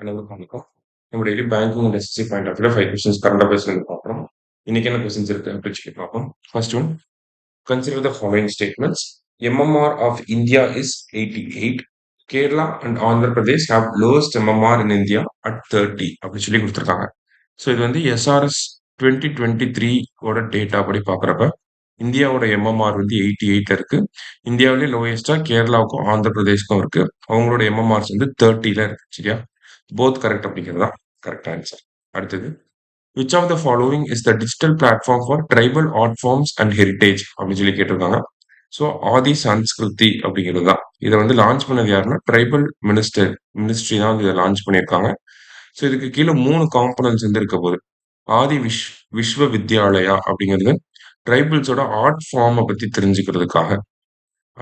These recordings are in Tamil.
அனைவருக்கும் வணக்கம். நம்ம daily banking and SSC point of வியூல 5 கொஸ்டின்ஸ் கரண்ட் அஃபேர்ஸ்ல இருந்து பார்க்குறோம். இன்னைக்கு என்ன கொஸ்டின்ஸ் இருக்கு அப்படின்னு சொல்லி பார்ப்போம். First one, consider the following statements. MMR of India is 88. Kerala and Andhra Pradesh have lowest MMR in India at 30 அப்படின்னு சொல்லி கொடுத்துருக்காங்க. ஸோ இது வந்து SRS 2023 ஓட டேட்டா படி பார்க்குறப்ப இந்தியாவோட எம்எம்ஆர் வந்து 88 இருக்கு. இந்தியாவிலே லோயஸ்டா கேரளாவுக்கும் ஆந்திர பிரதேஷ்க்கும் இருக்கு. அவங்களோட எம்எம்ஆர்ஸ் வந்து 30ல இருக்கு. சரியா? போத் கரெக்ட் அப்படிங்கிறது தான் கரெக்ட் ஆன்சர். அடுத்தது, which of the following is the digital platform for tribal art forms and heritage அப்படின்னு சொல்லி கேட்டிருக்காங்க. ஸோ ஆதி சன்ஸ்கிருதி அப்படிங்கிறது தான். இதை வந்து லான்ச் பண்ணது யாருன்னா ட்ரைபல் மினிஸ்ட்ரி தான் இதை லான்ச் பண்ணியிருக்காங்க. ஸோ இதுக்கு கீழே 3 காம்பனன்ட்ஸ் வந்து இருக்க போகுது. ஆதி விஸ்வ வித்யாலயா அப்படிங்கிறது ட்ரைபிள்ஸோட ஆர்ட் ஃபார்மை பத்தி தெரிஞ்சுக்கிறதுக்காக.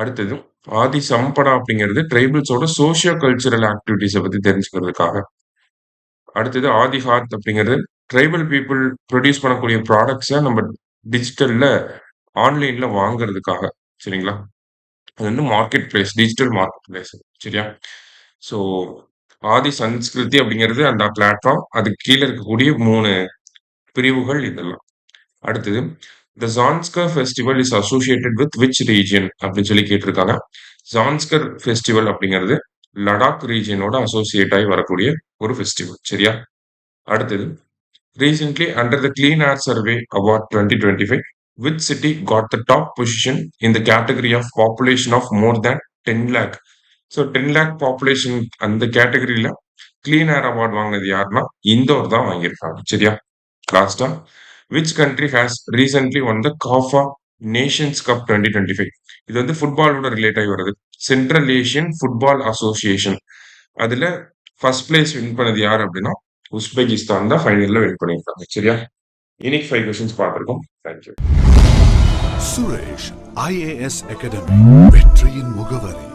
அடுத்தது, ஆதி சம்படா அப்படிங்கிறது ட்ரைபிள்ஸோட சோசியோ கல்ச்சுரல் ஆக்டிவிட்டிஸை பத்தி தெரிஞ்சுக்கிறதுக்காக. அடுத்தது, ஆதி ஹாத் அப்படிங்கிறது ட்ரைபல் பீப்புள் ப்ரொடியூஸ் பண்ணக்கூடிய ப்ராடக்ட்ஸை நம்ம டிஜிட்டல்ல ஆன்லைன்ல வாங்குறதுக்காக. சரிங்களா? அது வந்து market place, digital market place. சரியா? ஸோ ஆதி சன்ஸ்கிருதி அப்படிங்கிறது அந்த பிளாட்ஃபார்ம். அதுக்கு கீழே இருக்கக்கூடிய 3 பிரிவுகள் இதெல்லாம். அடுத்தது, the Zanskar festival is associated with which region அப்படின்னு சொல்லி கேட்டிருக்காங்க. ஜான்ஸ்கர் ஃபெஸ்டிவல் அப்படிங்கிறது லடாக் ரீஜியனோட அசோசியேட் ஆகி வரக்கூடிய ஒரு ஃபெஸ்டிவல். சரியா? அடுத்தது, recently under the clean air survey award 2025, which city got the top position in the category of population of more than 10 lakh? So 10 lakh population அந்த கேட்டகரியில கிளீன் ஏர் அவார்ட் வாங்கினது யாருன்னா இந்தோர் தான் வாங்கியிருக்காங்க. சரியா? லாஸ்டா, which country has recently won the CAFA Nations Cup 2025? இது வந்து ஃபுட்பாலோட ரிலேட் ஆகி வருது. Central Asian football association. அதுல ஃபர்ஸ்ட் பிளேஸ் வின் பண்ணது யார் அப்படின்னா உஸ்பெகிஸ்தான் தான் ஃபைனல்ல வின் பண்ணியிருக்காங்க. சரியா? இன்னைக்கு 5 கொஸ்டின்ஸ் பார்த்துருக்கோம். தேங்க்யூ. சுரேஷ் IAS அகாடமி, வெற்றியின் முகவரி.